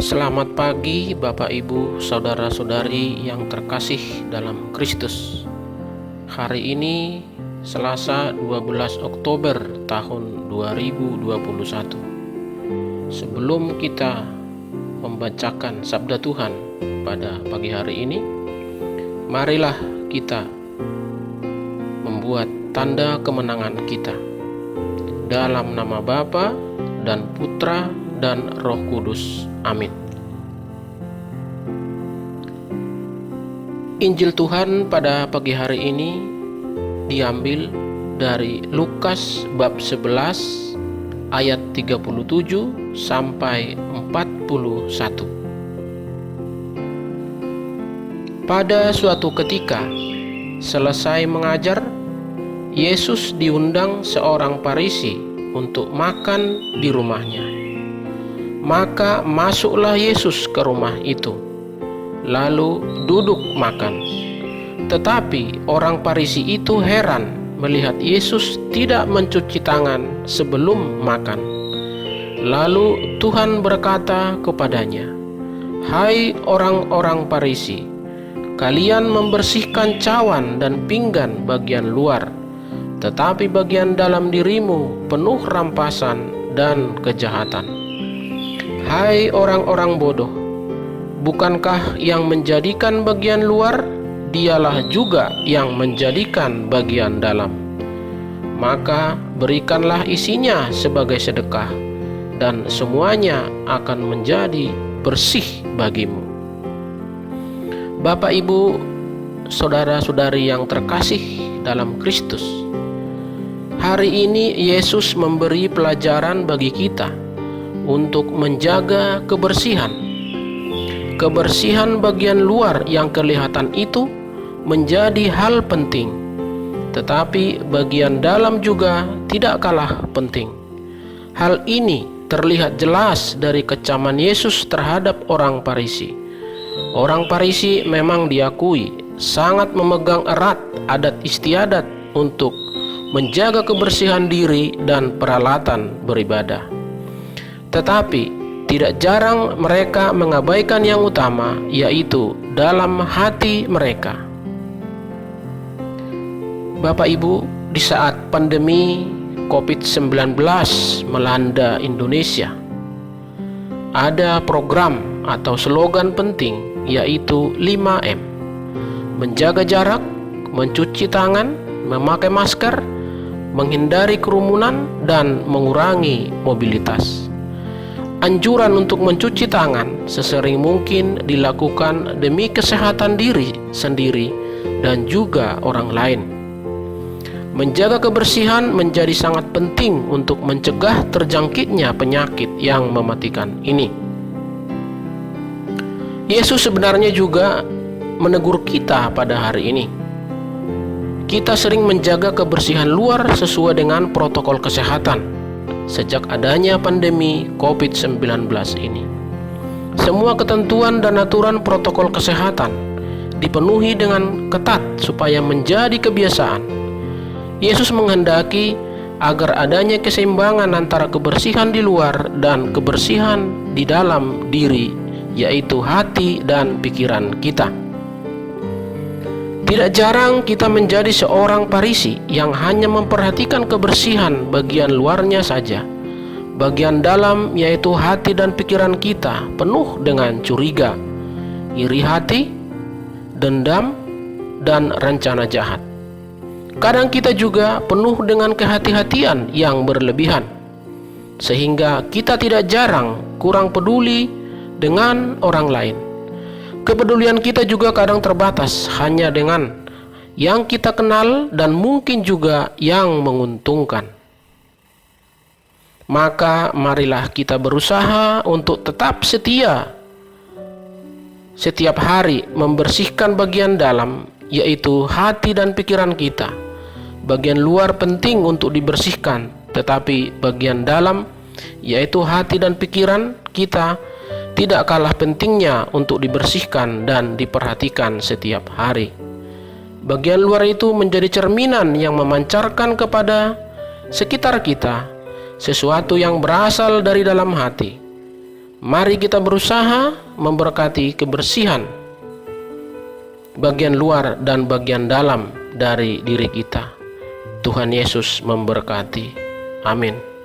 Selamat pagi Bapak Ibu Saudara-saudari yang terkasih dalam Kristus. Hari ini Selasa 12 Oktober tahun 2021. Sebelum kita membacakan sabda Tuhan pada pagi hari ini, marilah kita membuat tanda kemenangan kita. Dalam nama Bapa dan Putra dan Roh Kudus. Amin. Injil Tuhan pada pagi hari ini diambil dari Lukas bab 11 ayat 37 sampai 41. Pada suatu ketika, selesai mengajar, Yesus diundang seorang Farisi untuk makan di rumahnya. Maka masuklah Yesus ke rumah itu, lalu duduk makan. Tetapi orang Farisi itu heran melihat Yesus tidak mencuci tangan sebelum makan. Lalu Tuhan berkata kepadanya, "Hai orang-orang Farisi, kalian membersihkan cawan dan pinggan bagian luar, tetapi bagian dalam dirimu penuh rampasan dan kejahatan. Hai orang-orang bodoh, bukankah yang menjadikan bagian luar, dialah juga yang menjadikan bagian dalam? Maka berikanlah isinya sebagai sedekah, dan semuanya akan menjadi bersih bagimu." Bapak, Ibu, saudara-saudari yang terkasih dalam Kristus, hari ini Yesus memberi pelajaran bagi kita untuk menjaga kebersihan. Kebersihan bagian luar yang kelihatan itu menjadi hal penting, tetapi bagian dalam juga tidak kalah penting. Hal ini terlihat jelas dari kecaman Yesus terhadap orang Farisi. Orang Farisi memang diakui sangat memegang erat adat istiadat untuk menjaga kebersihan diri dan peralatan beribadah. Tetapi tidak jarang mereka mengabaikan yang utama, yaitu dalam hati mereka. Bapak Ibu, di saat pandemi COVID-19 melanda Indonesia, ada program atau slogan penting, yaitu 5M. Menjaga jarak, mencuci tangan, memakai masker, menghindari kerumunan, dan mengurangi mobilitas. Anjuran untuk mencuci tangan sesering mungkin dilakukan demi kesehatan diri sendiri dan juga orang lain. Menjaga kebersihan menjadi sangat penting untuk mencegah terjangkitnya penyakit yang mematikan ini. Yesus sebenarnya juga menegur kita pada hari ini. Kita sering menjaga kebersihan luar sesuai dengan protokol kesehatan sejak adanya pandemi COVID-19 ini. Semua ketentuan dan aturan protokol kesehatan dipenuhi dengan ketat supaya menjadi kebiasaan. Yesus menghendaki agar adanya keseimbangan antara kebersihan di luar dan kebersihan di dalam diri, yaitu hati dan pikiran kita. Tidak jarang kita menjadi seorang Farisi yang hanya memperhatikan kebersihan bagian luarnya saja. Bagian dalam, yaitu hati dan pikiran kita, penuh dengan curiga, iri hati, dendam, dan rencana jahat. Kadang kita juga penuh dengan kehati-hatian yang berlebihan, sehingga kita tidak jarang kurang peduli dengan orang lain. Kepedulian kita juga kadang terbatas hanya dengan yang kita kenal dan mungkin juga yang menguntungkan. Maka marilah kita berusaha untuk tetap setia setiap hari membersihkan bagian dalam, yaitu hati dan pikiran kita. Bagian luar penting untuk dibersihkan, tetapi bagian dalam, yaitu hati dan pikiran kita, tidak kalah pentingnya untuk dibersihkan dan diperhatikan setiap hari. Bagian luar itu menjadi cerminan yang memancarkan kepada sekitar kita sesuatu yang berasal dari dalam hati. Mari kita berusaha memberkati kebersihan bagian luar dan bagian dalam dari diri kita. Tuhan Yesus memberkati. Amin.